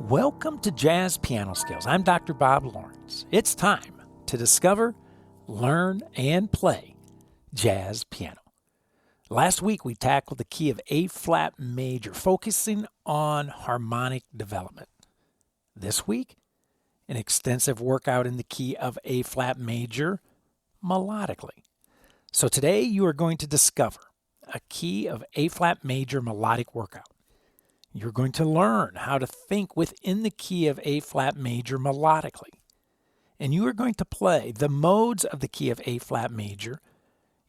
Welcome to Jazz Piano Skills. I'm Dr. Bob Lawrence. It's time to discover, learn, and play jazz piano. Last week we tackled the key of A-flat major, focusing on harmonic development. This week, an extensive workout in the key of A-flat major, melodically. So today you are going to discover a key of A-flat major melodic workout. You're going to learn how to think within the key of A-flat major melodically. And you are going to play the modes of the key of A-flat major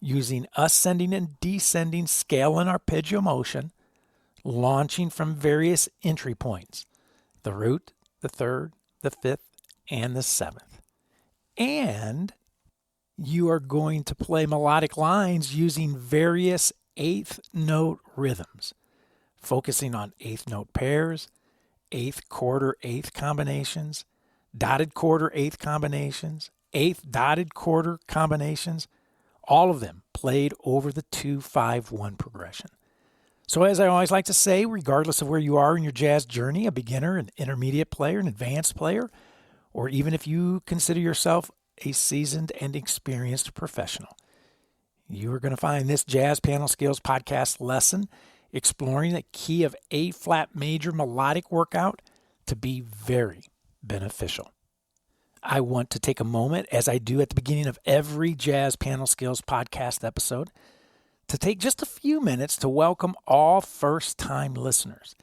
using ascending and descending scale and arpeggio motion, launching from various entry points, the root, the third, the fifth, and the seventh. And you are going to play melodic lines using various eighth note rhythms, focusing on eighth note pairs, eighth quarter eighth combinations, dotted quarter eighth combinations, eighth dotted quarter combinations, all of them played over the 2-5-1 progression. So as I always like to say, regardless of where you are in your jazz journey, a beginner, an intermediate player, an advanced player, or even if you consider yourself a seasoned and experienced professional, you are going to find this Jazz Piano Skills podcast lesson exploring the key of A-flat major melodic workout to be very beneficial. I want to take a moment, as I do at the beginning of every Jazz Piano Skills podcast episode, to take just a few minutes to welcome all first-time listeners.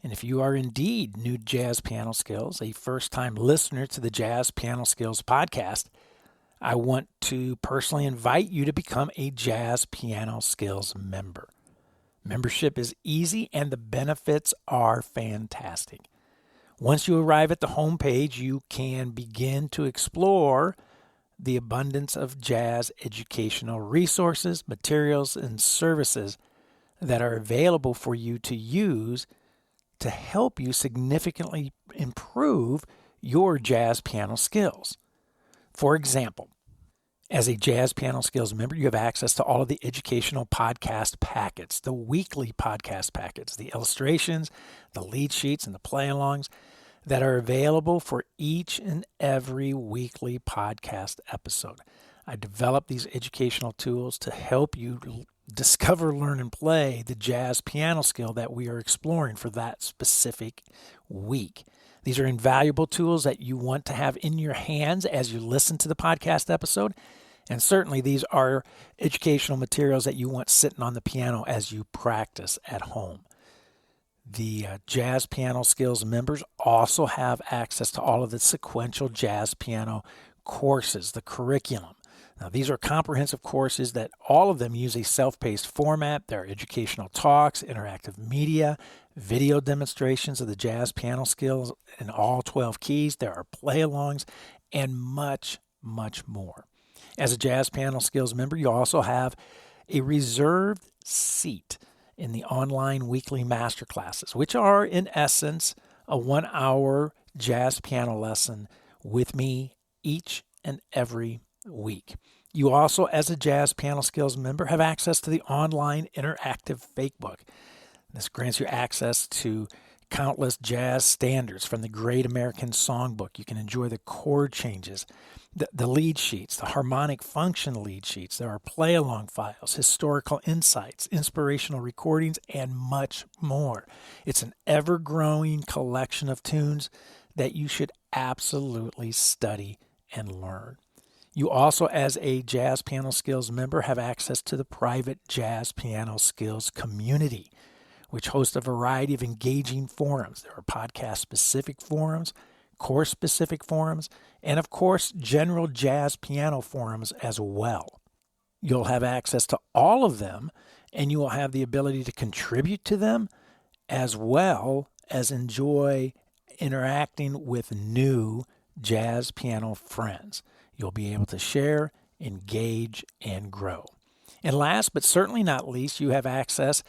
And if you are indeed new to Jazz Piano Skills, a first-time listener to the Jazz Piano Skills podcast, I want to personally invite you to become a Jazz Piano Skills member. Membership is easy and the benefits are fantastic. Once you arrive at the homepage, you can begin to explore the abundance of jazz educational resources, materials, and services that are available for you to use to help you significantly improve your jazz piano skills. For example, as a Jazz Piano Skills member, you have access to all of the educational podcast packets, the weekly podcast packets, the illustrations, the lead sheets, and the play-alongs that are available for each and every weekly podcast episode. I develop these educational tools to help you discover, learn, and play the jazz piano skill that we are exploring for that specific week. These are invaluable tools that you want to have in your hands as you listen to the podcast episode. And certainly these are educational materials that you want sitting on the piano as you practice at home. The Jazz Piano Skills members also have access to all of the sequential jazz piano courses, the curriculum. Now, these are comprehensive courses that all of them use a self-paced format. There are educational talks, interactive media, video demonstrations of the jazz piano skills in all 12 keys. There are play-alongs and much, much more. As a Jazz Piano Skills member, you also have a reserved seat in the online weekly masterclasses, which are, in essence, a 1-hour jazz piano lesson with me each and every week. You also, as a Jazz Piano Skills member, have access to the online interactive fakebook. This grants you access to countless jazz standards from the Great American Songbook. You can enjoy the chord changes, the lead sheets, the harmonic function lead sheets. There are play-along files, historical insights, inspirational recordings, and much more. It's an ever-growing collection of tunes that you should absolutely study and learn. You also, as a Jazz Piano Skills member, have access to the private Jazz Piano Skills community, which hosts a variety of engaging forums. There are podcast-specific forums, course-specific forums, and of course, general jazz piano forums as well. You'll have access to all of them, and you will have the ability to contribute to them as well as enjoy interacting with new jazz piano friends. You'll be able to share, engage, and grow. And last but certainly not least, you have access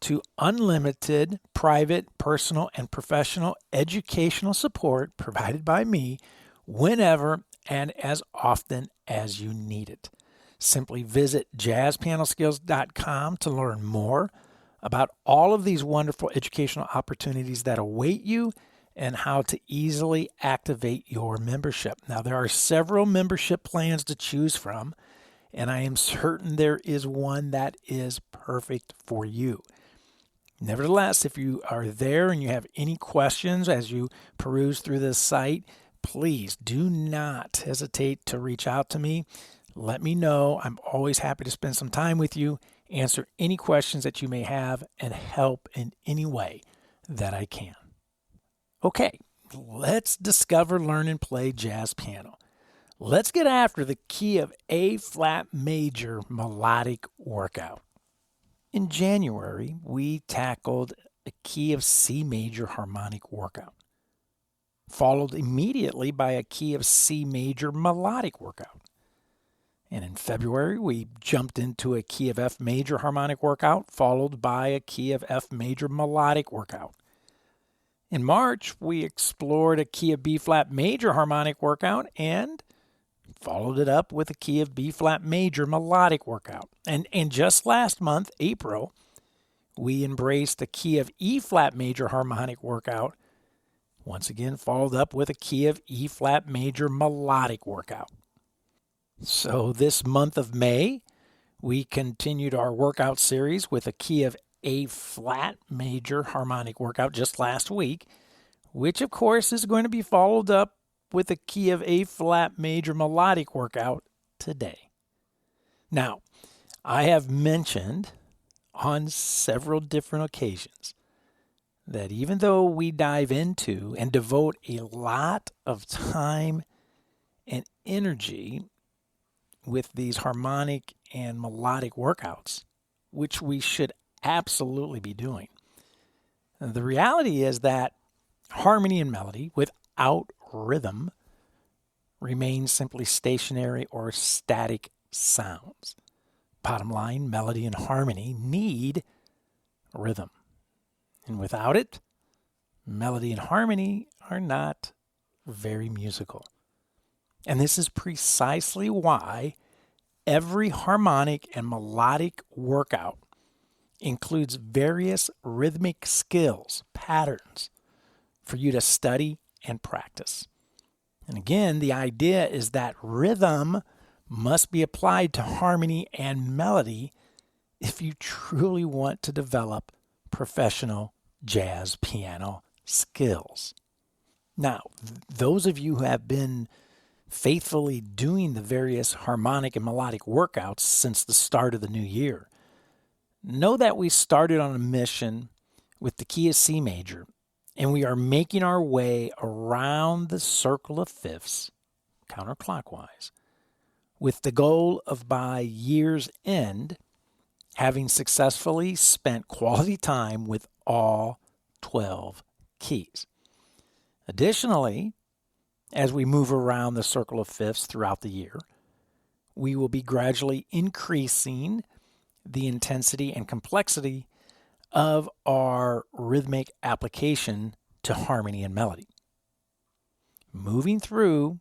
to unlimited private, personal, and professional educational support provided by me whenever and as often as you need it. Simply visit JazzPianoSkills.com to learn more about all of these wonderful educational opportunities that await you and how to easily activate your membership. Now, there are several membership plans to choose from, and I am certain there is one that is perfect for you. Nevertheless, if you are there and you have any questions as you peruse through this site, please do not hesitate to reach out to me. Let me know. I'm always happy to spend some time with you, answer any questions that you may have, and help in any way that I can. Okay, let's discover, learn, and play jazz piano. Let's get after the key of A-flat major melodic workout. In January, we tackled a key of C major harmonic workout, followed immediately by a key of C major melodic workout. And in February, we jumped into a key of F major harmonic workout, followed by a key of F major melodic workout. In March, we explored a key of B-flat major harmonic workout and followed it up with a key of B-flat major melodic workout. And just last month, April, we embraced a key of E-flat major harmonic workout, once again followed up with a key of E-flat major melodic workout. So this month of May, we continued our workout series with a key of A-flat major harmonic workout just last week, which of course is going to be followed up with a key of A-flat major melodic workout today. Now, I have mentioned on several different occasions that even though we dive into and devote a lot of time and energy with these harmonic and melodic workouts, which we should absolutely be doing, the reality is that harmony and melody without rhythm remains simply stationary or static sounds. Bottom line, melody and harmony need rhythm. And without it, melody and harmony are not very musical. And this is precisely why every harmonic and melodic workout includes various rhythmic skills, patterns, for you to study and practice. And again, the idea is that rhythm must be applied to harmony and melody if you truly want to develop professional jazz piano skills. Now, those of you who have been faithfully doing the various harmonic and melodic workouts since the start of the new year know that we started on a mission with the key of C major, and we are making our way around the circle of fifths, counterclockwise, with the goal of by year's end having successfully spent quality time with all 12 keys. Additionally, as we move around the circle of fifths throughout the year, we will be gradually increasing the intensity and complexity of our rhythmic application to harmony and melody. Moving through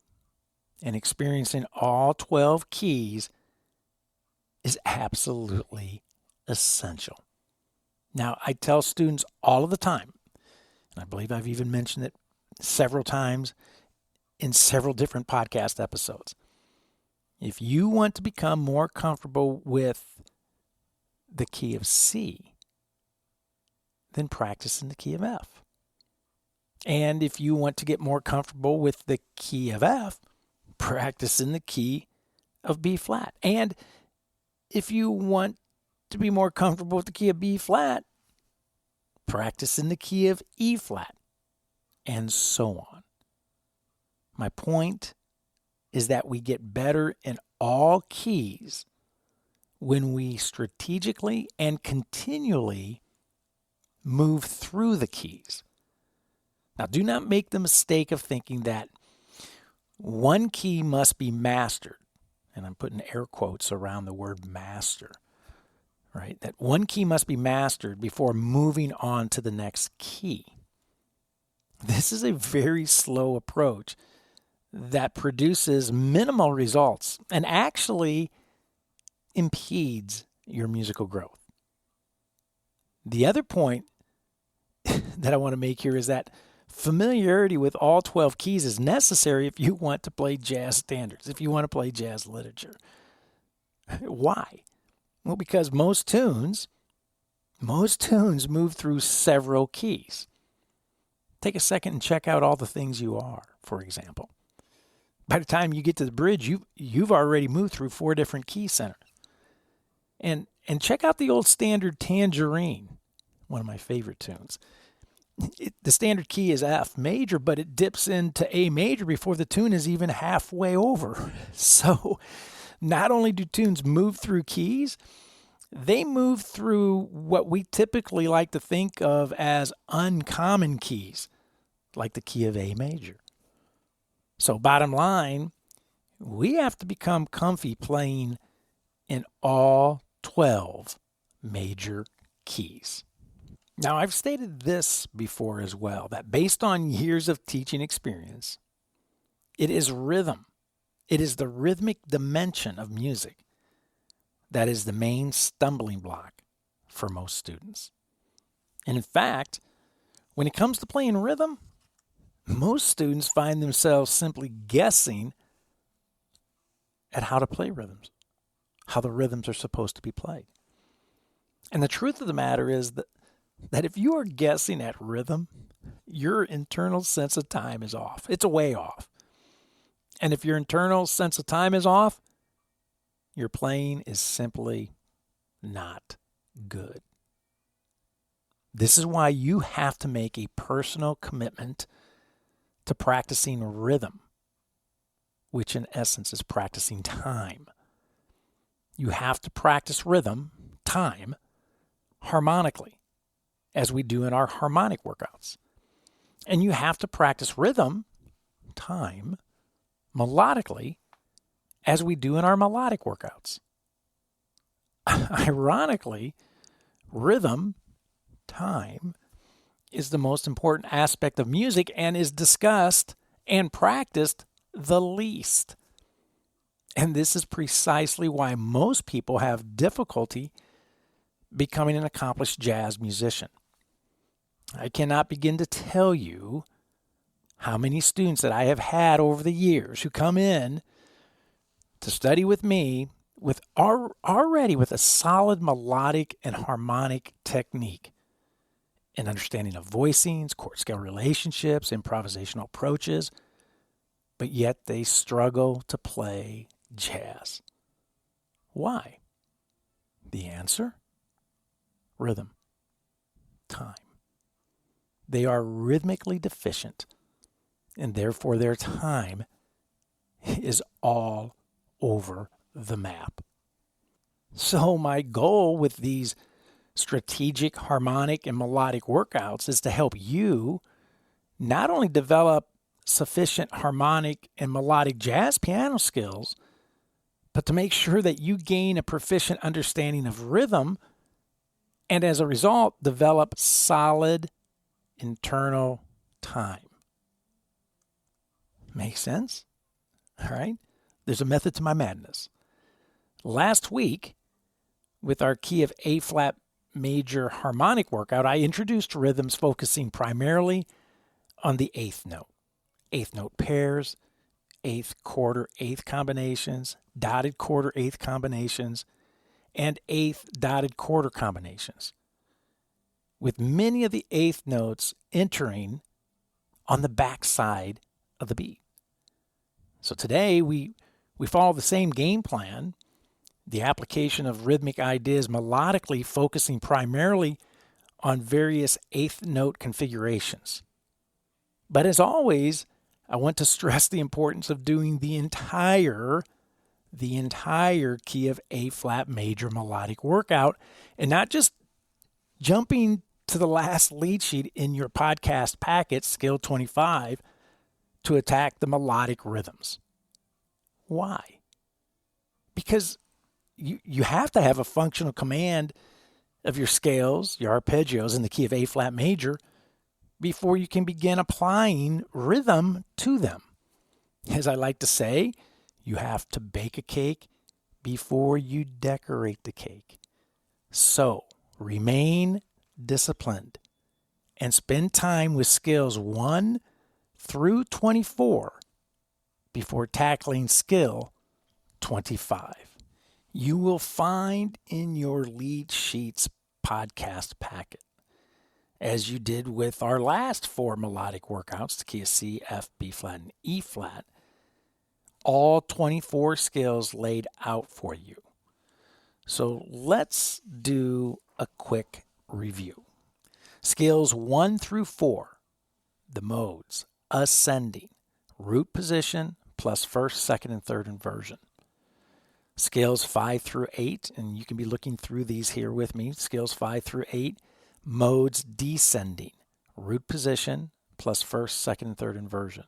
and experiencing all 12 keys is absolutely essential. Now, I tell students all of the time, and I believe I've even mentioned it several times in several different podcast episodes. If you want to become more comfortable with the key of C, then practice in the key of F. And if you want to get more comfortable with the key of F, practice in the key of B flat. And if you want to be more comfortable with the key of B flat, practice in the key of E flat, and so on. My point is that we get better in all keys when we strategically and continually move through the keys. Now, do not make the mistake of thinking that one key must be mastered, and I'm putting air quotes around the word master, right? That one key must be mastered before moving on to the next key. This is a very slow approach that produces minimal results and actually impedes your musical growth. The other point that I want to make here is that Familiarity with all 12 keys is necessary if you want to play jazz standards, if you want to play jazz literature. Why? Well, because most tunes move through several keys. Take a second and check out all the things you are, for example. By the time you get to the bridge, you've already moved through 4 different key centers. And check out the old standard Tangerine, one of my favorite tunes. The standard key is F major, but it dips into A major before the tune is even halfway over. So not only do tunes move through keys, they move through what we typically like to think of as uncommon keys, like the key of A major. So bottom line, we have to become comfy playing in all 12 major keys. Now, I've stated this before as well, that based on years of teaching experience, it is rhythm. It is the rhythmic dimension of music that is the main stumbling block for most students. And in fact, when it comes to playing rhythm, most students find themselves simply guessing at how to play rhythms, how the rhythms are supposed to be played. And the truth of the matter is that if you are guessing at rhythm, your internal sense of time is off. It's way off. And if your internal sense of time is off, your playing is simply not good. This is why you have to make a personal commitment to practicing rhythm, which in essence is practicing time. You have to practice rhythm, time, harmonically, as we do in our harmonic workouts. And you have to practice rhythm, time, melodically, as we do in our melodic workouts. Ironically, rhythm, time, is the most important aspect of music and is discussed and practiced the least. And this is precisely why most people have difficulty becoming an accomplished jazz musician. I cannot begin to tell you how many students that I have had over the years who come in to study with me with already with a solid melodic and harmonic technique, an understanding of voicings, chord scale relationships, improvisational approaches, but yet they struggle to play jazz. Why? The answer? Rhythm, time. They are rhythmically deficient, and therefore their time is all over the map. So my goal with these strategic, harmonic, and melodic workouts is to help you not only develop sufficient harmonic and melodic jazz piano skills, but to make sure that you gain a proficient understanding of rhythm and as a result, develop solid internal time. Make sense? All right. There's a method to my madness. Last week, with our key of A flat major harmonic workout, I introduced rhythms focusing primarily on the eighth note pairs, eighth quarter eighth combinations, dotted quarter eighth combinations, and eighth dotted quarter combinations, with many of the eighth notes entering on the back side of the beat. So today we follow the same game plan, the application of rhythmic ideas melodically focusing primarily on various eighth note configurations. But as always, I want to stress the importance of doing the entire key of A flat major melodic workout and not just jumping to the last lead sheet in your podcast packet, Skill 25, to attack the melodic rhythms. Why? Because you have to have a functional command of your scales, your arpeggios in the key of A flat major before you can begin applying rhythm to them. As I like to say, you have to bake a cake before you decorate the cake. So remain disciplined and spend time with skills 1 through 24 before tackling skill 25. You will find in your lead sheets podcast packet, as you did with our last 4 melodic workouts, the key of C, F, B flat, and E flat, all 24 skills laid out for you. So let's do a quick review. Skills 1 through 4, the modes, ascending, root position, plus first, second, and third inversion. Scales 5 through 8, and you can be looking through these here with me. Scales 5 through 8, modes descending, root position, plus first, second, and third inversion.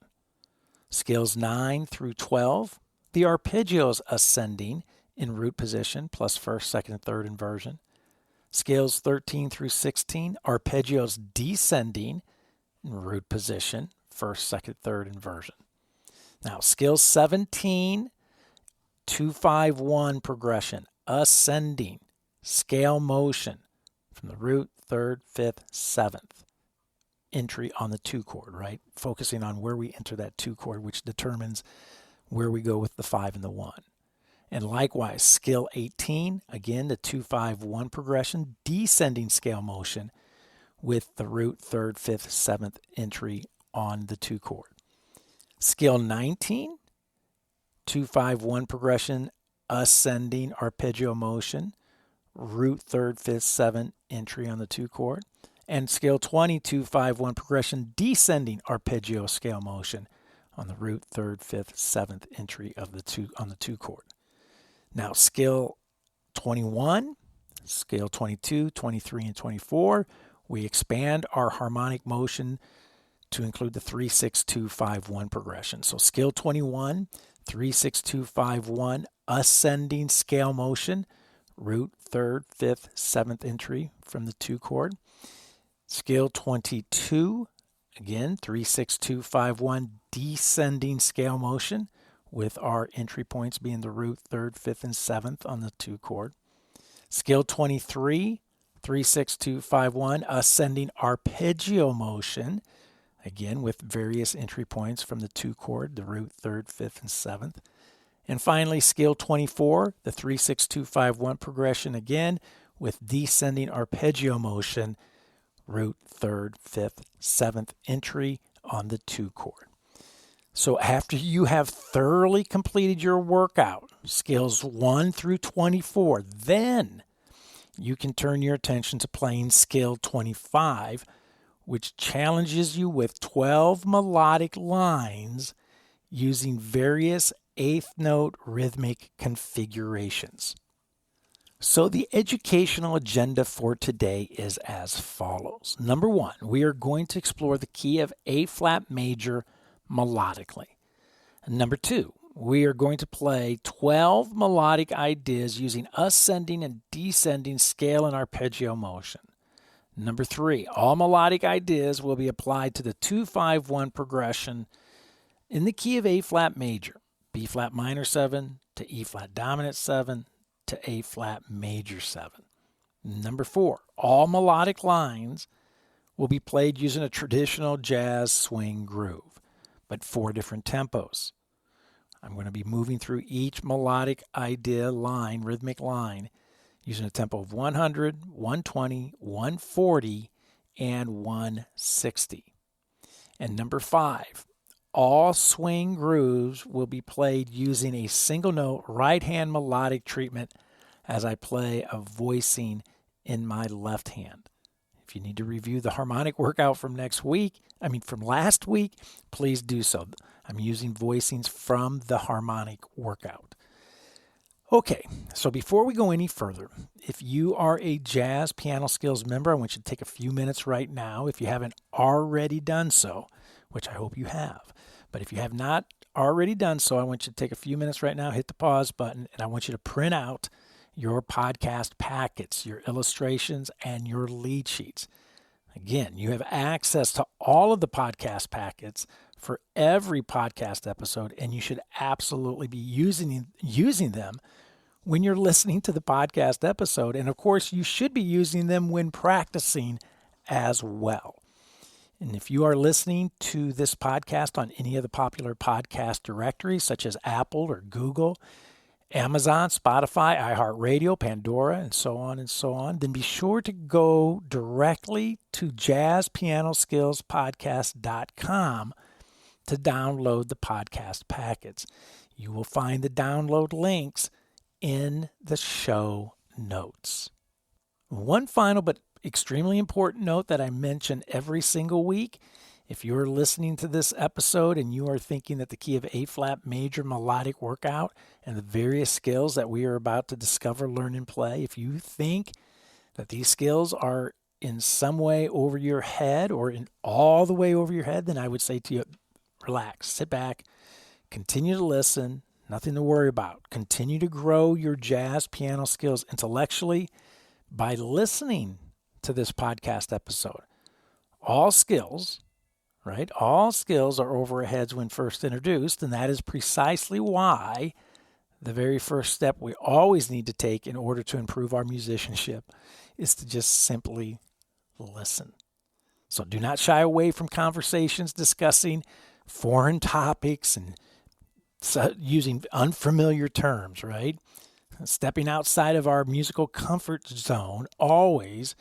Scales 9 through 12, the arpeggios ascending in root position, plus first, second, and third inversion. Scales 13 through 16, arpeggios descending in root position, first, second, third inversion. Now, scales 17, 2-5-1 progression, ascending, scale motion from the root, third, fifth, seventh entry on the 2 chord, right? Focusing on where we enter that 2 chord, which determines where we go with the 5 and the 1. And likewise, scale 18, again, the 2-5-1 progression, descending scale motion with the root, third, fifth, seventh entry on the 2 chord. Scale 19, 2-5-1 progression, ascending arpeggio motion, root, third, fifth, seventh entry on the 2 chord. And scale 20, 2-5-1 progression, descending arpeggio scale motion on the root, third, fifth, seventh entry of the 2 on the 2 chord. Now, scale 21, scale 22, 23, and 24, we expand our harmonic motion to include the 3-6-2-5-1 progression. So scale 21, 3-6-2-5-1, ascending scale motion, root, third, fifth, seventh entry from the 2 chord. Scale 22, again, 3-6-2-5-1, descending scale motion, with our entry points being the root, third, fifth, and seventh on the 2 chord. Scale 23, 3-6-2-5-1, ascending arpeggio motion, again with various entry points from the 2 chord, the root, third, fifth, and seventh. And finally, scale 24, the 3-6-2-5-1 progression, again with descending arpeggio motion, root, third, fifth, seventh entry on the 2 chord. So after you have thoroughly completed your workout, scales 1 through 24, then you can turn your attention to playing scale 25, which challenges you with 12 melodic lines using various 8th note rhythmic configurations. So the educational agenda for today is as follows. Number 1, we are going to explore the key of A flat major melodically. Number 2, we are going to play 12 melodic ideas using ascending and descending scale and arpeggio motion. Number 3, all melodic ideas will be applied to the 2-5-1 progression in the key of A flat major, B flat minor 7 to E flat dominant 7 to A flat major 7. Number 4, all melodic lines will be played using a traditional jazz swing groove, but 4 different tempos. I'm going to be moving through each melodic idea line, rhythmic line, using a tempo of 100, 120, 140, and 160. And number 5, all swing grooves will be played using a single note right hand melodic treatment as I play a voicing in my left hand. If you need to review the harmonic workout from from last week, please do so. I'm using voicings from the harmonic workout. Okay, so before we go any further, if you are a Jazz Piano Skills member, I want you to take a few minutes right now, if you haven't already done so, which I hope you have. But if you have not already done so, I want you to take a few minutes right now, hit the pause button, and I want you to print out your podcast packets, your illustrations, and your lead sheets. Again, you have access to all of the podcast packets for every podcast episode, and you should absolutely be using them when you're listening to the podcast episode. And of course, you should be using them when practicing as well. And if you are listening to this podcast on any of the popular podcast directories, such as Apple or Google, Amazon, Spotify, iHeartRadio, Pandora, and so on, then be sure to go directly to JazzPianoSkillsPodcast.com to download the podcast packets. You will find the download links in the show notes. One final but extremely important note that I mention every single week. If you're listening to this episode and you are thinking that the key of A-flat major melodic workout and the various skills that we are about to discover, learn, and play, if you think that these skills are in some way over your head or in all the way over your head, then I would say to you, relax, sit back, continue to listen, nothing to worry about. Continue to grow your jazz piano skills intellectually by listening to this podcast episode. All skills, right? All skills are over our heads when first introduced, and that is precisely why the very first step we always need to take in order to improve our musicianship is to just simply listen. So do not shy away from conversations discussing foreign topics and using unfamiliar terms, right? Stepping outside of our musical comfort zone always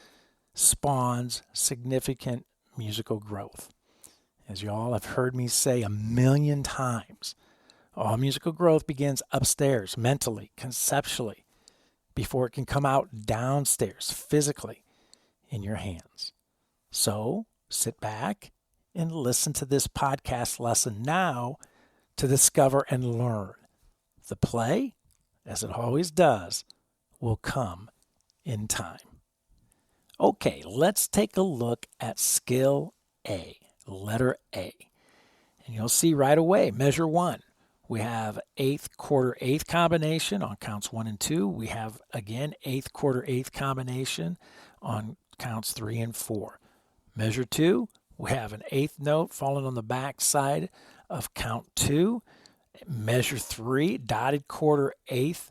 spawns significant musical growth. As you all have heard me say 1,000,000 times, all musical growth begins upstairs, mentally, conceptually, before it can come out downstairs, physically, in your hands. So sit back and listen to this podcast lesson now to discover and learn. The play, as it always does, will come in time. Okay, let's take a look at skill A, letter A. And you'll see right away, measure 1. We have 8th, quarter, 8th combination on counts 1 and 2. We have, again, 8th, quarter, 8th combination on counts 3 and 4. Measure 2, we have an 8th note falling on the back side of count 2. Measure 3, dotted quarter 8th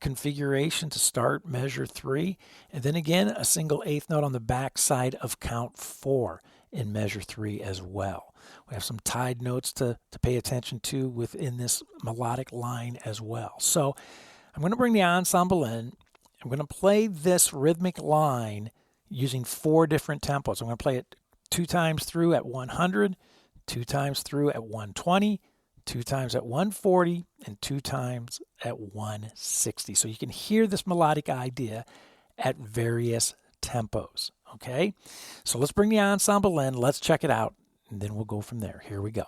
configuration to start measure 3. And then again, a single 8th note on the back side of count 4 in measure 3 as well. We have some tied notes to pay attention to within this melodic line as well. So I'm going to bring the ensemble in. I'm going to play this rhythmic line using 4 different tempos. I'm going to play it 2 times through at 100, 2 times through at 120, 2 times at 140, and 2 times at 160. So you can hear this melodic idea at various tempos, okay? So let's bring the ensemble in, let's check it out, and then we'll go from there. Here we go.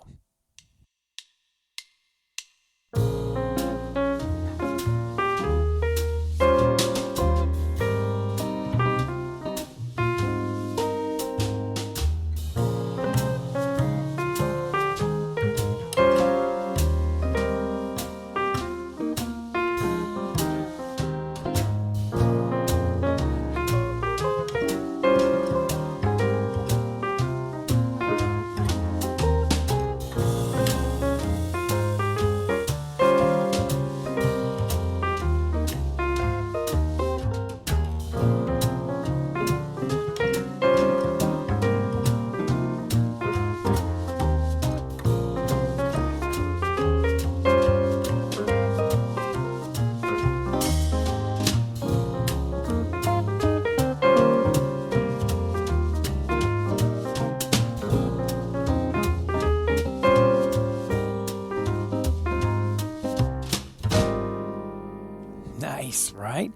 Nice, right?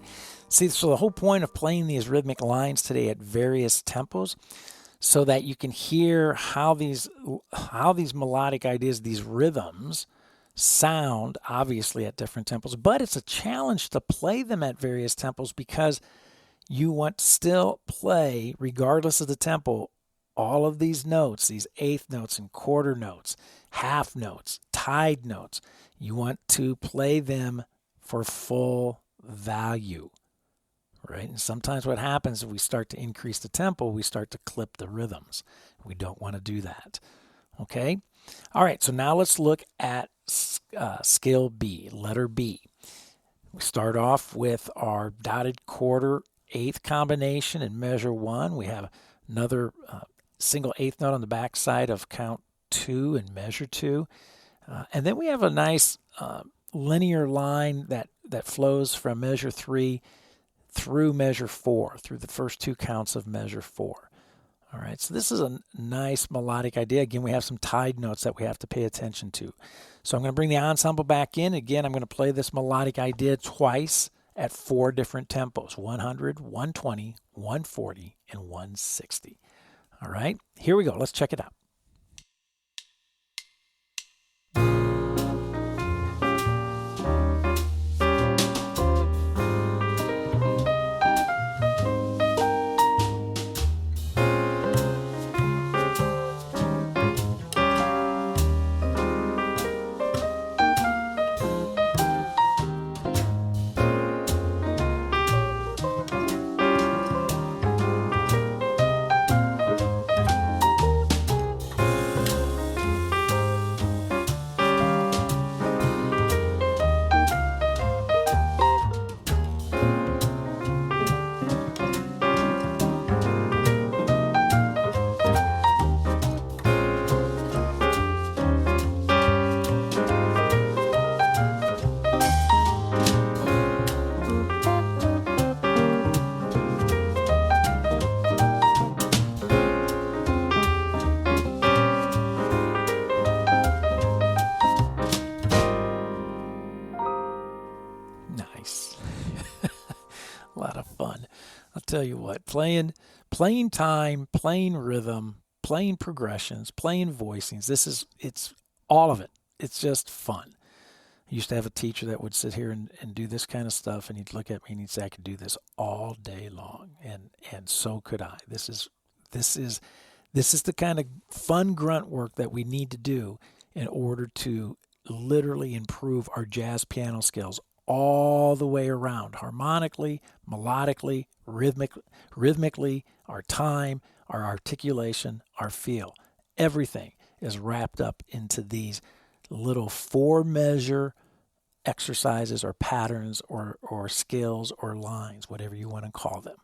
See, so the whole point of playing these rhythmic lines today at various tempos so that you can hear how these melodic ideas, these rhythms sound obviously at different tempos, but it's a challenge to play them at various tempos because you want to still play, regardless of the tempo, all of these notes, these 8th notes and quarter notes, half notes, tied notes. You want to play them for full value, right? And sometimes what happens if we start to increase the tempo, we start to clip the rhythms. We don't want to do that, okay? All right, so now let's look at skill B, letter B. We start off with our dotted quarter 8th combination in measure 1. We have another single eighth note on the back side of count 2 and measure 2. And then we have a nice linear line that flows from measure 3 through measure 4, through the first 2 counts of measure 4. All right, so this is a nice melodic idea. Again, we have some tied notes that we have to pay attention to. So I'm going to bring the ensemble back in. Again, I'm going to play this melodic idea twice at 4 different tempos: 100, 120, 140, and 160. All right, here we go. Let's check it out. Nice. A lot of fun. I'll tell you what, playing time, playing rhythm, playing progressions, playing voicings, it's all of it. It's just fun. I used to have a teacher that would sit here and do this kind of stuff, and he'd look at me and he'd say, I could do this all day long. And so could I. This is the kind of fun grunt work that we need to do in order to literally improve our jazz piano skills all the way around, harmonically, melodically, rhythmically, our time, our articulation, our feel. Everything is wrapped up into these little 4-measure exercises or patterns or skills or lines, whatever you want to call them.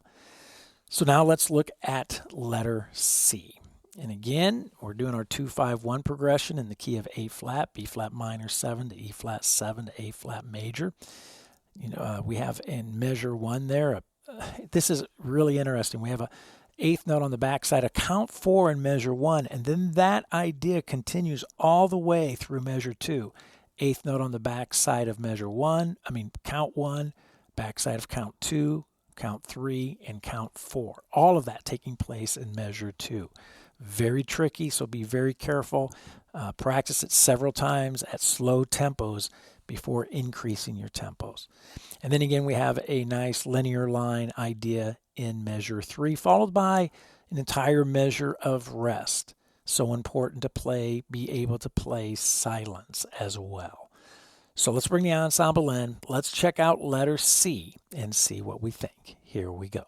So now let's look at letter C. And again, we're doing our 2-5-1 progression in the key of A flat, B flat minor 7 to E flat 7 to A flat major. We have in measure 1 there. This is really interesting. We have a eighth note on the back side, a count 4 in measure 1, and then that idea continues all the way through measure 2. Eighth note on the back side of count 1, back side of count 2, count 3, and count 4. All of that taking place in measure 2. Very tricky, so be very careful. Practice it several times at slow tempos before increasing your tempos. And then again, we have a nice linear line idea in measure 3, followed by an entire measure of rest. So important to be able to play silence as well. So let's bring the ensemble in. Let's check out letter C and see what we think. Here we go.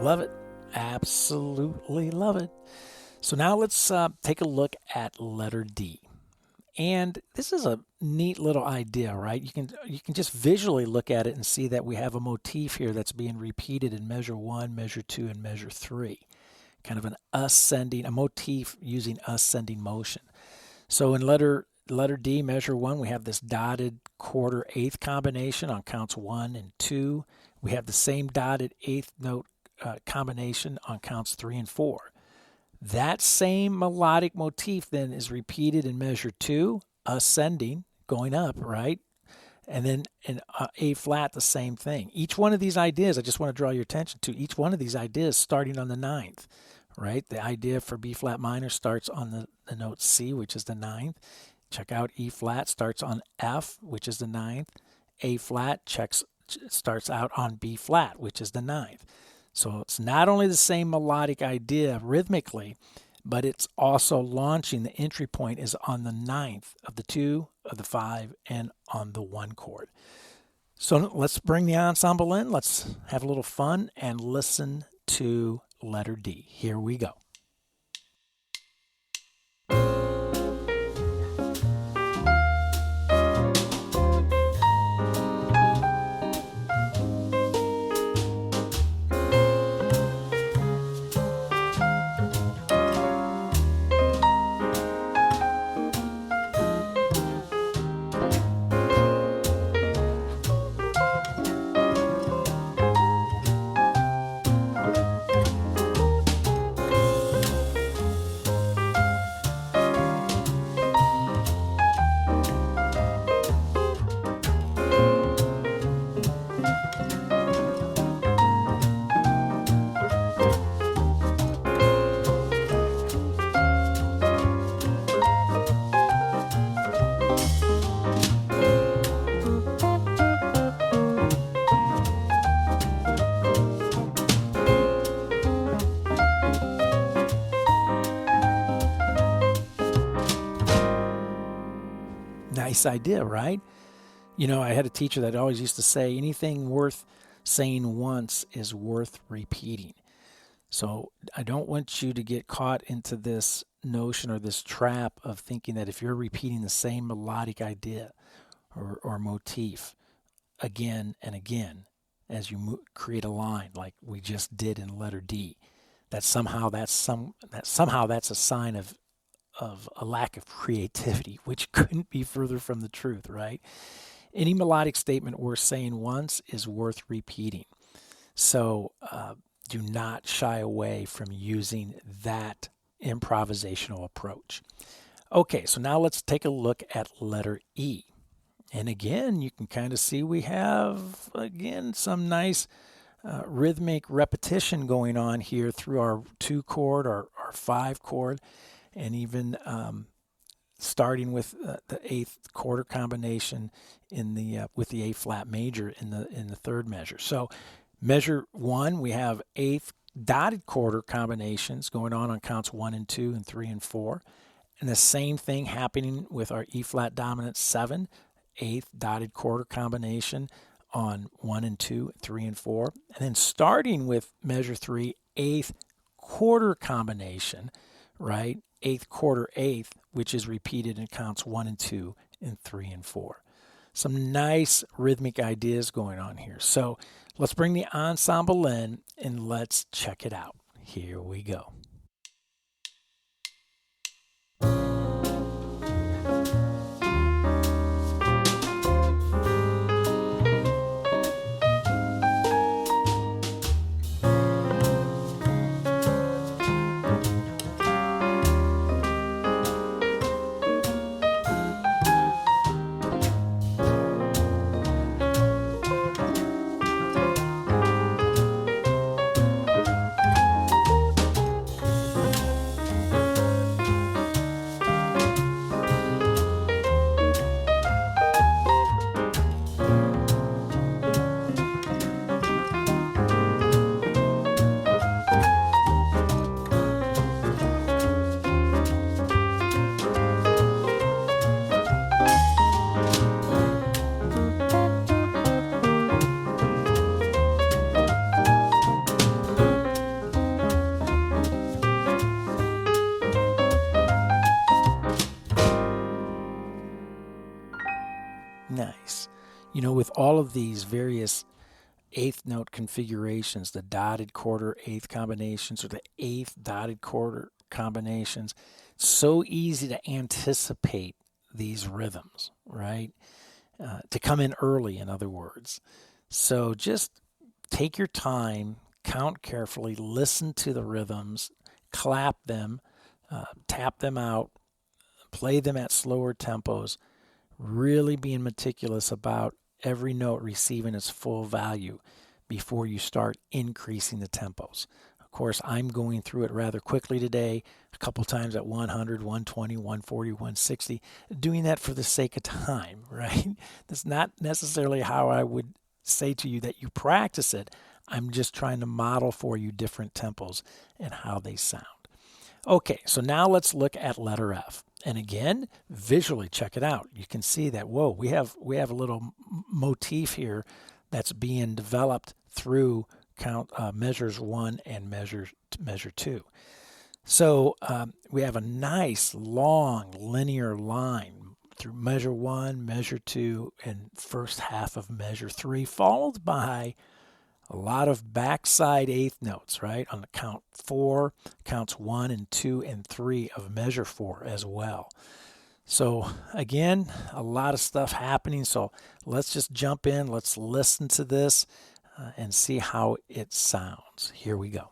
Love it. Absolutely love it. So now let's take a look at letter D. And this is a neat little idea, right? You can just visually look at it and see that we have a motif here that's being repeated in measure 1, measure 2, and measure 3. Kind of a motif using ascending motion. So in letter D, measure 1, we have this dotted quarter eighth combination on counts 1 and 2, We have the same dotted eighth note combination on counts 3 and 4. That same melodic motif then is repeated in measure 2, ascending, going up, right? And then in A flat, the same thing. Each one of these ideas, I just want to draw your attention to each one of these ideas starting on the 9th, right? The idea for B flat minor starts on the note C, which is the 9th. Check out E flat starts on F, which is the 9th. A flat starts out on B flat, which is the 9th. So it's not only the same melodic idea rhythmically, but it's also launching, the entry point is on the 9th of the 2, of the 5, and on the 1 chord. So let's bring the ensemble in. Let's have a little fun and listen to letter D. Here we go. Nice idea, right? You know, I had a teacher that always used to say, anything worth saying once is worth repeating. So I don't want you to get caught into this notion or this trap of thinking that if you're repeating the same melodic idea or motif again and again as you create a line like we just did in letter D, that somehow that's a sign of a lack of creativity, which couldn't be further from the truth, right? Any melodic statement worth saying once is worth repeating. So do not shy away from using that improvisational approach. Okay, so now let's take a look at letter E. And again, you can kind of see we have, again, some nice rhythmic repetition going on here through our 2 chord, our 5 chord, and even starting with the 8th quarter combination in the with the A flat major in the 3rd measure. So measure 1, we have 8th dotted quarter combinations going on counts 1 and 2 and 3 and 4, and the same thing happening with our E flat dominant 7, 8th dotted quarter combination on 1 and 2, 3 and 4, and then starting with measure 3, 8th quarter combination, right? 8th quarter 8th, which is repeated in counts 1 and 2 and 3 and 4. Some nice rhythmic ideas going on here. So let's bring the ensemble in and let's check it out. Here we go. Nice. You know, with all of these various 8th note configurations, the dotted quarter 8th combinations or the 8th dotted quarter combinations, it's so easy to anticipate these rhythms, right? To come in early, in other words. So just take your time, count carefully, listen to the rhythms, clap them, tap them out, play them at slower tempos, really being meticulous about every note receiving its full value before you start increasing the tempos. Of course, I'm going through it rather quickly today, a couple times at 100, 120, 140, 160, doing that for the sake of time, right? That's not necessarily how I would say to you that you practice it. I'm just trying to model for you different tempos and how they sound. Okay, so now let's look at letter F. And again, visually check it out. You can see that, whoa, we have a little motif here that's being developed through measures 1 and measure 2. So we have a nice long linear line through measure 1, measure 2, and first half of measure 3, followed by a lot of backside eighth notes, right? On the count 4, counts 1 and 2 and 3 of measure 4 as well. So again, a lot of stuff happening. So let's just jump in. Let's listen to this and see how it sounds. Here we go.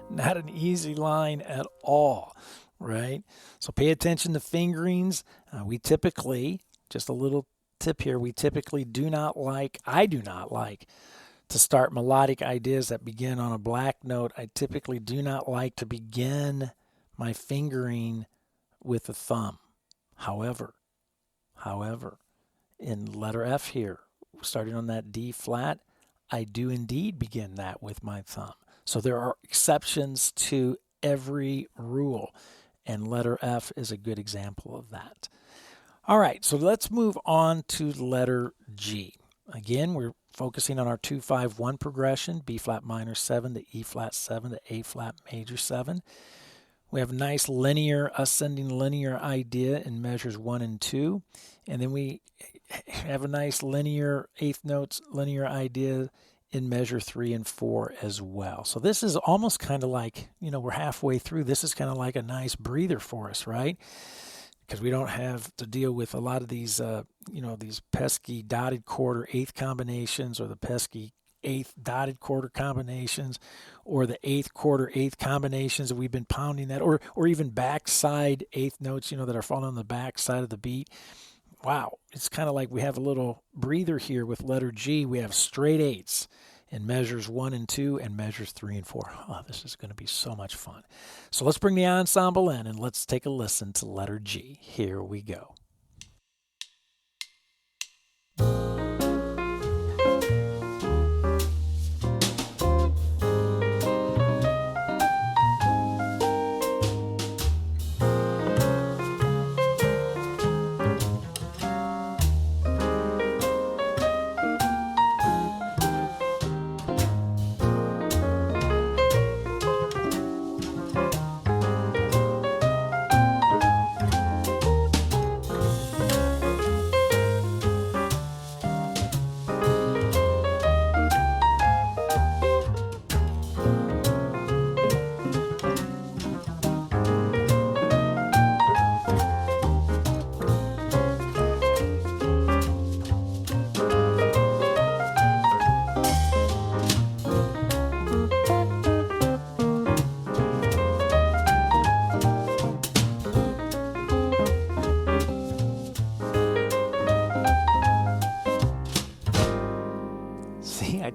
Not an easy line at all, right? So pay attention to fingerings. We typically, just a little tip here, I do not like to start melodic ideas that begin on a black note. I typically do not like to begin my fingering with the thumb. However, in letter F here, starting on that D flat, I do indeed begin that with my thumb. So there are exceptions to every rule, and letter F is a good example of that. All right, so let's move on to letter G. Again, we're focusing on our 2-5-1 progression, B flat minor 7 to E flat 7 to A flat major 7. We have a nice ascending linear idea in measures 1 and 2, and then we have a nice linear eighth notes linear idea in measure 3 and 4 as well. So this is almost kind of like, we're halfway through. This is kind of like a nice breather for us, right? Because we don't have to deal with a lot of these, these pesky dotted quarter eighth combinations, or the pesky eighth dotted quarter combinations, or the eighth quarter eighth combinations that we've been pounding that, or even backside eighth notes, that are falling on the back side of the beat. Wow, it's kind of like we have a little breather here with letter G. We have straight eights in measures 1 and 2 and measures 3 and 4. Oh, this is going to be so much fun. So let's bring the ensemble in and let's take a listen to letter G. Here we go.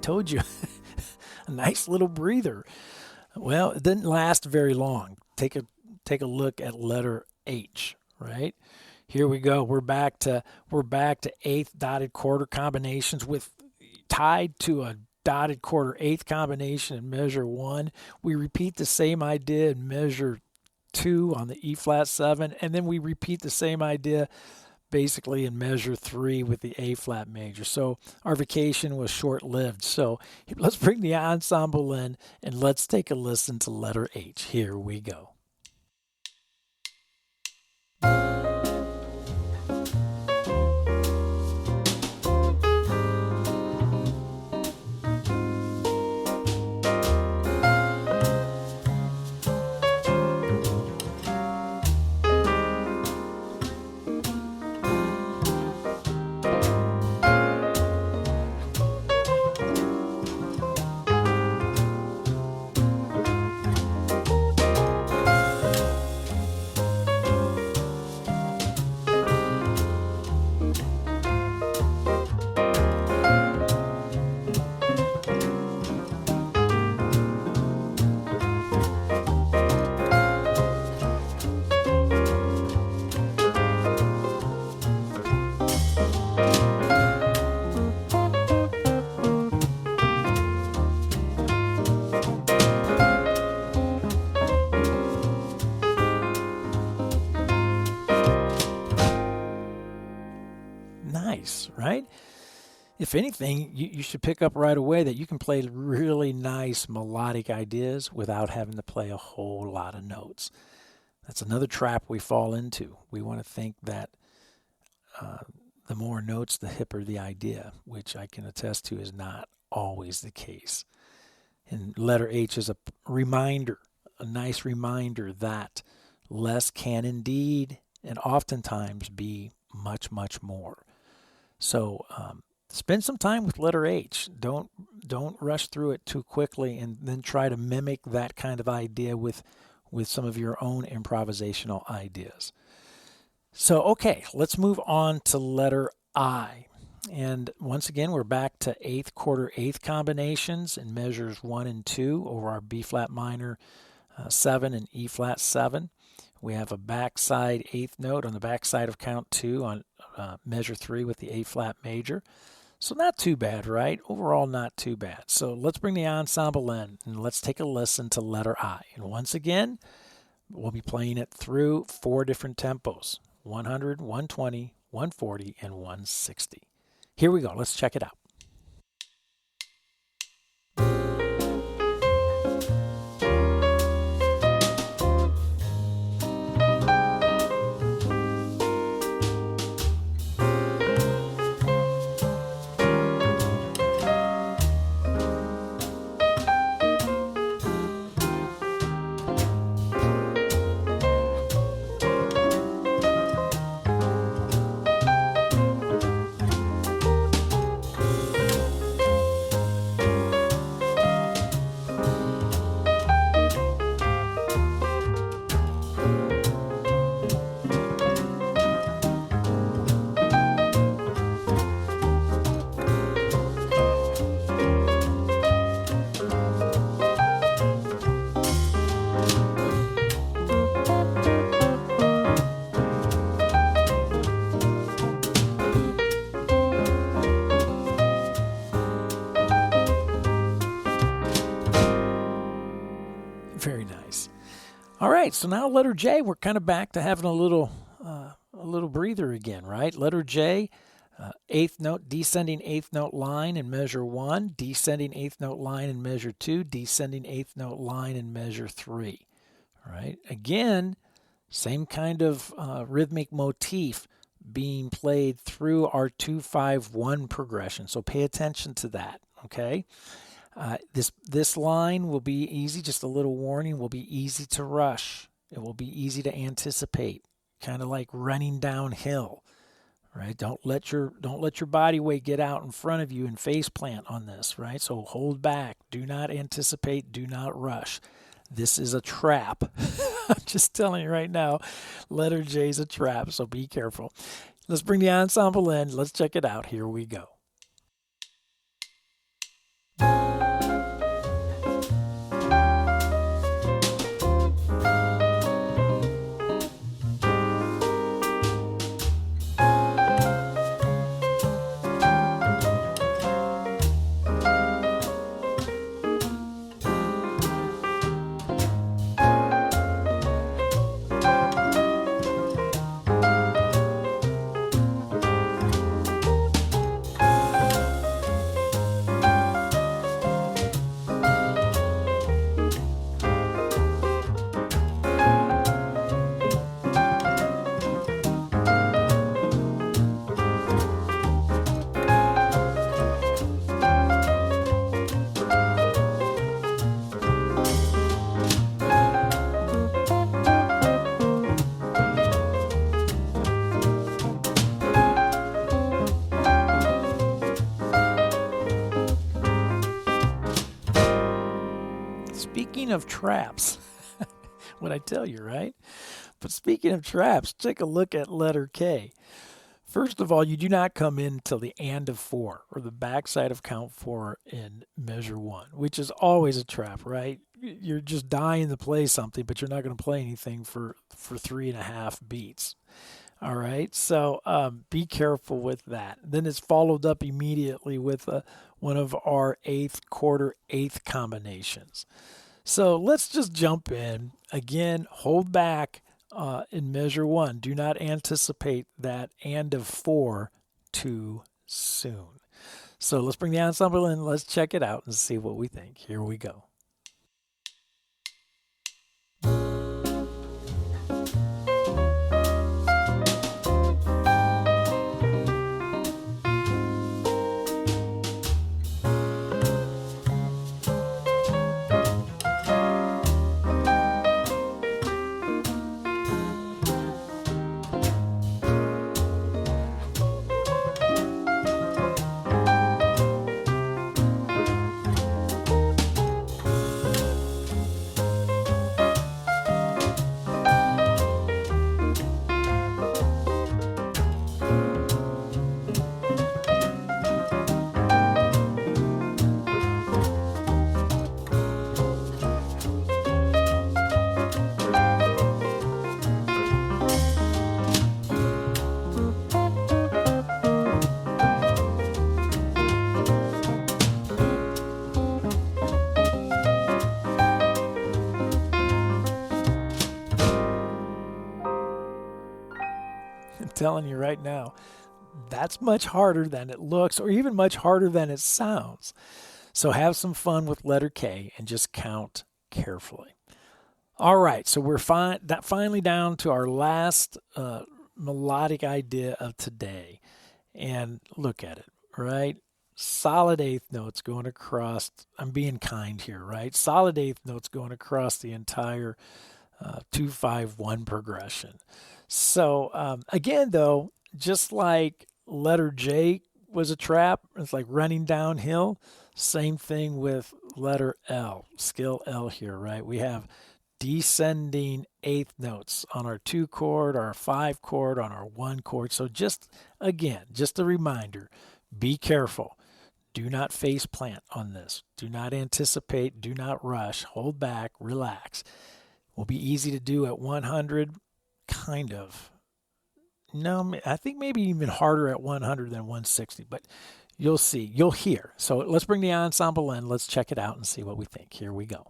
told you, a nice little breather. Well, it didn't last very long. Take a look at letter H, right? Here we go. We're back to eighth dotted quarter combinations with tied to a dotted quarter eighth combination in measure 1. We repeat the same idea in measure 2 on the E flat 7, and then we repeat the same idea basically in measure 3 with the A flat major. So our vacation was short-lived. So let's bring the ensemble in and let's take a listen to letter H. Here we go. Nice, right? If anything, you should pick up right away that you can play really nice melodic ideas without having to play a whole lot of notes. That's another trap we fall into. We want to think that the more notes, the hipper the idea, which I can attest to is not always the case. And letter H is a reminder, a nice reminder that less can indeed and oftentimes be much, much more. So spend some time with letter H. Don't rush through it too quickly and then try to mimic that kind of idea with some of your own improvisational ideas. So, okay, let's move on to letter I. And once again, we're back to eighth quarter eighth combinations in measures 1 and 2 over our B flat minor 7 and E flat 7. We have a backside eighth note on the backside of count 2 on measure 3 with the A flat major. So not too bad, right? Overall, not too bad. So let's bring the ensemble in and let's take a listen to letter I. And once again, we'll be playing it through 4 different tempos: 100, 120, 140, and 160. Here we go. Let's check it out. Very nice. All right, so now letter J, we're kind of back to having a little breather again, right? Letter J, eighth note, descending eighth note line in measure 1, descending eighth note line in measure 2, descending eighth note line in measure 3. All right. Again, same kind of rhythmic motif being played through our 2-5-1 progression. So pay attention to that. Okay. This line will be easy. Just a little warning, will be easy to rush. It will be easy to anticipate, kind of like running downhill, right? Don't let your body weight get out in front of you and face plant on this, right? So hold back. Do not anticipate. Do not rush. This is a trap. I'm just telling you right now, letter J is a trap, so be careful. Let's bring the ensemble in. Let's check it out. Here we go. speaking of traps, what I tell you, right? But speaking of traps, take a look at letter K. First of all, you do not come in till the and of 4, or the backside of count 4 in measure 1, which is always a trap, right? You're just dying to play something, but you're not going to play anything for 3.5 beats. All right, so be careful with that. Then it's followed up immediately with one of our quarter eighth combinations. So let's just jump in. Again, hold back in measure 1. Do not anticipate that and of 4 too soon. So let's bring the ensemble in. Let's check it out and see what we think. Here we go. I'm telling you right now, that's much harder than it looks, or even much harder than it sounds. So have some fun with letter K and just count carefully. All right, so we're finally down to our last melodic idea of today. And look at it, right? Solid eighth notes going across. I'm being kind here, right? Solid eighth notes going across the entire 2-5-1 progression. So again, though, just like letter J was a trap, it's like running downhill. Same thing with letter L, scale L here, right? We have descending eighth notes on our 2 chord, our 5 chord, on our 1 chord. So just a reminder, be careful. Do not face plant on this. Do not anticipate. Do not rush. Hold back. Relax. Will be easy to do at 100, kind of. No, I think maybe even harder at 100 than 160, but you'll see. You'll hear. So let's bring the ensemble in. Let's check it out and see what we think. Here we go.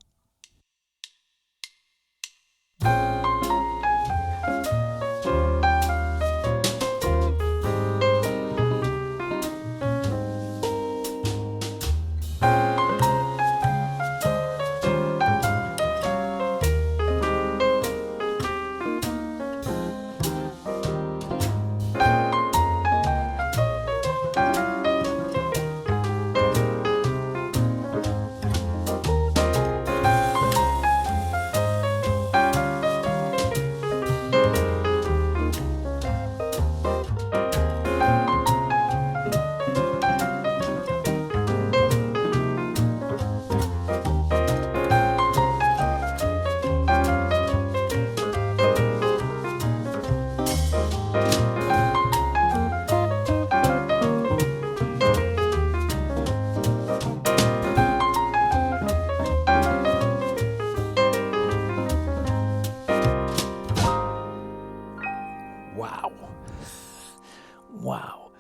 Wow.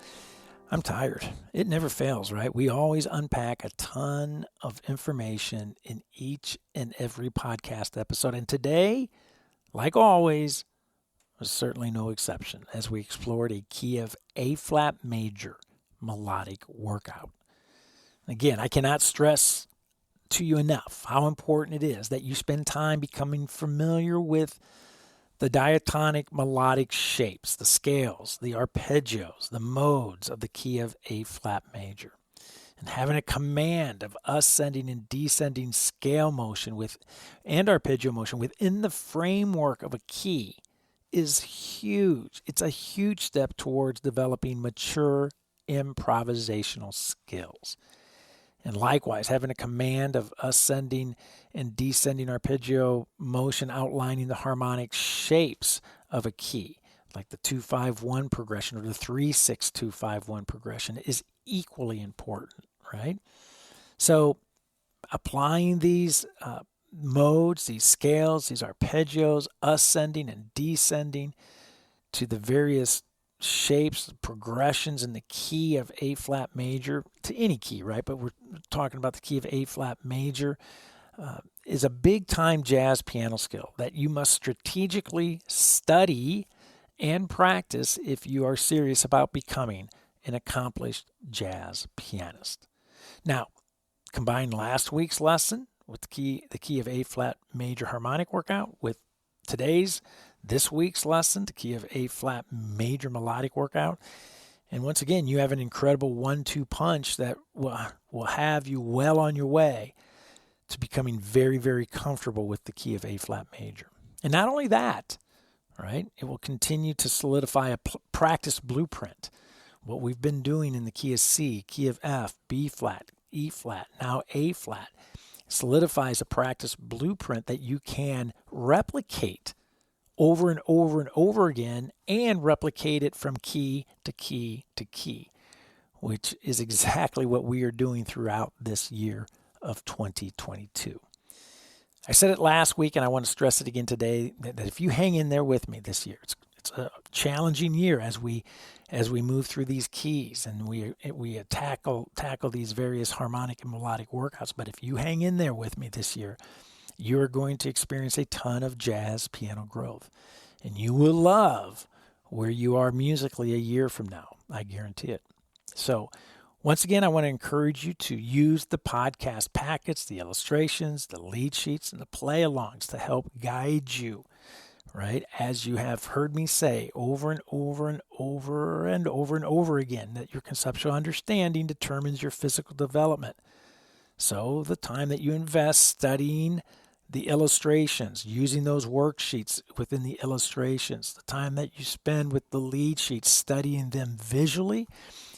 I'm tired. It never fails, right? We always unpack a ton of information in each and every podcast episode. And today, like always, was certainly no exception as we explored a key of A-flat major melodic workout. Again, I cannot stress to you enough how important it is that you spend time becoming familiar with the diatonic melodic shapes, the scales, the arpeggios, the modes of the key of A-flat major. And having a command of ascending and descending scale motion and arpeggio motion within the framework of a key is huge. It's a huge step towards developing mature improvisational skills. And likewise, having a command of ascending and descending arpeggio motion outlining the harmonic shapes of a key, like the 2-5-1 progression or the 3-6-2-5-1 progression, is equally important, right? So applying these modes, these scales, these arpeggios, ascending and descending to the various shapes, progressions in the key of A flat major, to any key, right? But we're talking about the key of A flat major, is a big time jazz piano skill that you must strategically study and practice if you are serious about becoming an accomplished jazz pianist. Now, combine last week's lesson with the key of A flat major harmonic workout with this week's lesson, the key of A flat major melodic workout. And once again, you have an incredible 1-2 punch that will have you well on your way to becoming very, very comfortable with the key of A flat major. And not only that, right, it will continue to solidify a practice blueprint. What we've been doing in the key of C, key of F, B flat, E flat, now A flat, solidifies a practice blueprint that you can replicate over and over and over again and replicate it from key to key to key, which is exactly what we are doing throughout this year of 2022. I said it last week and I want to stress it again today that if you hang in there with me this year, it's a challenging year as we move through these keys and we tackle these various harmonic and melodic workouts. But if you hang in there with me this year, you're going to experience a ton of jazz piano growth. And you will love where you are musically a year from now. I guarantee it. So once again, I want to encourage you to use the podcast packets, the illustrations, the lead sheets, and the play-alongs to help guide you, right? As you have heard me say over and over and over and over and over again, that your conceptual understanding determines your physical development. So the time that you invest studying the illustrations, using those worksheets within the illustrations, the time that you spend with the lead sheets, studying them visually,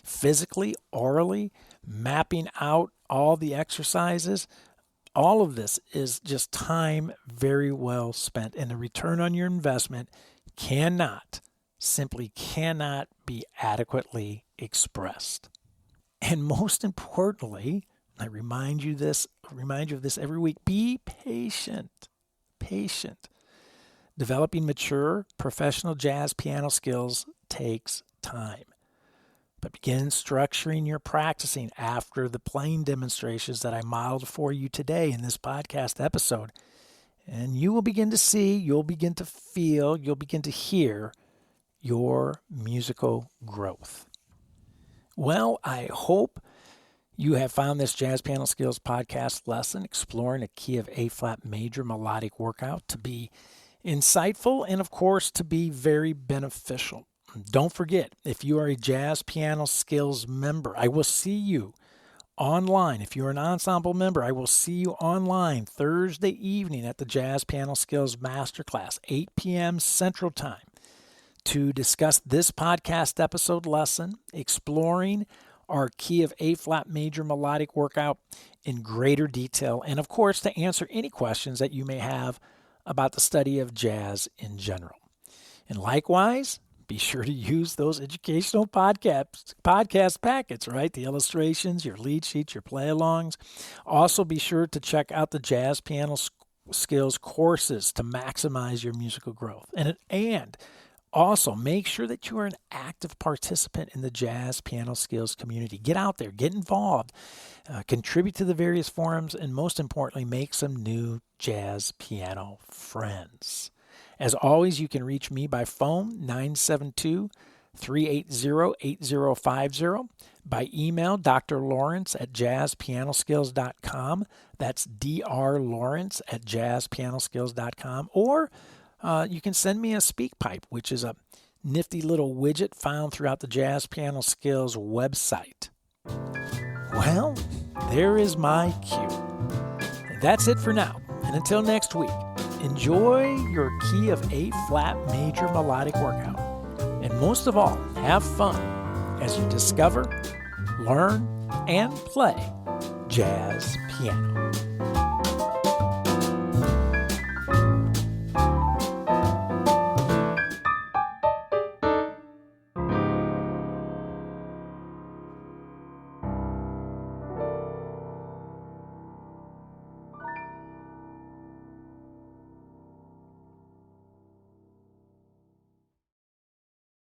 physically, orally, mapping out all the exercises, all of this is just time very well spent. And the return on your investment simply cannot be adequately expressed. And most importantly, I remind you of this every week. Be patient. Developing mature, professional jazz piano skills takes time. But begin structuring your practicing after the playing demonstrations that I modeled for you today in this podcast episode. And you will begin to see, you'll begin to feel, you'll begin to hear your musical growth. Well, I hope you have found this Jazz Piano Skills podcast lesson exploring a key of A flat major melodic workout to be insightful and, of course, to be very beneficial. Don't forget, if you are a Jazz Piano Skills member, I will see you online. If you're an ensemble member, I will see you online Thursday evening at the Jazz Piano Skills Masterclass, 8 p.m. Central Time, to discuss this podcast episode lesson, exploring our key of A flat major melodic workout in greater detail, and of course to answer any questions that you may have about the study of jazz in general. And likewise, be sure to use those educational podcast packets, right? The illustrations, your lead sheets, your play-alongs. Also be sure to check out the Jazz Piano Skills courses to maximize your musical growth. And also, make sure that you are an active participant in the Jazz Piano Skills community. Get out there, get involved, contribute to the various forums, and most importantly, make some new jazz piano friends. As always, you can reach me by phone, 972-380-8050, by email, drlawrence@jazzpianoskills.com. That's drlawrence@jazzpianoskills.com. Or you can send me a SpeakPipe, which is a nifty little widget found throughout the Jazz Piano Skills website. Well, there is my cue. That's it for now. And until next week, enjoy your key of A flat major melodic workout. And most of all, have fun as you discover, learn, and play Jazz Piano.